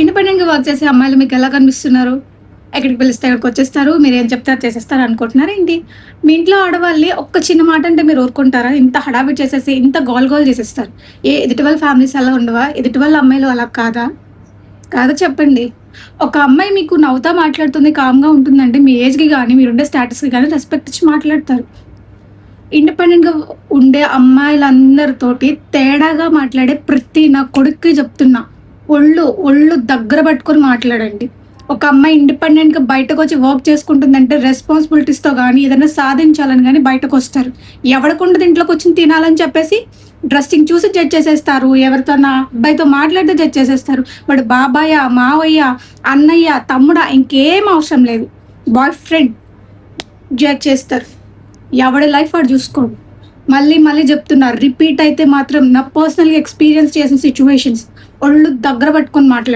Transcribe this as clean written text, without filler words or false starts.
ఇండిపెండెంట్‌గా వర్క్ చేసే అమ్మాయిలు మీకెలా కనిపిస్తున్నారు? ఎక్కడికి పిలిస్తే అక్కడికొచ్చేస్తారు. మీరేం చెప్తే అది చేసేస్తారు అనుకుంటున్నారా ఏంటి? మీ ఇంట్లో ఆడవాళ్ళి ఒక్క చిన్న మాట అంటే మీరు ఊరుకుంటారా? ఇంత హడావిడి చేసేసి, ఇంత గోల గోల చేసేస్తారు. ఎదుటి వాళ్ళ ఫ్యామిలీస్ అలా ఉండవా? ఎదుటి వాళ్ళ అమ్మాయిలు అలా కాదా? కాదా చెప్పండి. ఒక అమ్మాయి మీకు నవ్వుతా మాట్లాడుతుంది, కామ్‌గా ఉంటుందంటే మీ ఏజ్‌కి గాని, మీరుండే స్టేటస్‌కి గాని రెస్పెక్ట్ ఇచ్చి మాట్లాడతారు. ఇండిపెండెంట్‌గా ఉండే అమ్మాయిలందరితోటి తేడాగా మాట్లాడే ప్రతి నా కొడుక్కి చెప్తున్నా. ఒళ్ళు దగ్గర పట్టుకొని మాట్లాడండి. ఒక అమ్మాయి ఇండిపెండెంట్‌గా బయటకొచ్చి వర్క్ చేసుకుంటుందంటే రెస్పాన్సిబిలిటీస్‌తో గాని, ఏదైనా సాధించాలని గాని బయటకొస్తారు. ఎవడికుండదు ఇంట్లోకొచ్చి తినాలని చెప్పేసి డ్రెస్సింగ్ చూసి జడ్జ్ చేసేస్తారు. ఎవరితోనా అబ్బాయితో మాట్లాడితే జడ్జ్ చేసేస్తారు. వాడు బాబాయ, మావయ్య, అన్నయ్య, తమ్ముడా ఇంకేం అవసరం లేదు. బాయ్ ఫ్రెండ్ జడ్జ్ చేస్తారు. ఎవడి లైఫ్ వాడు చూసుకోడు. మళ్ళీ చెప్తున్నా రిపీట్ అయితే మాత్రం నా పర్సనల్‌గా ఎక్స్‌పీరియన్స్ చేసిన సిట్యుయేషన్స్ ఒళ్ళు దగ్గర పట్టుకొని మాట్లాడండి.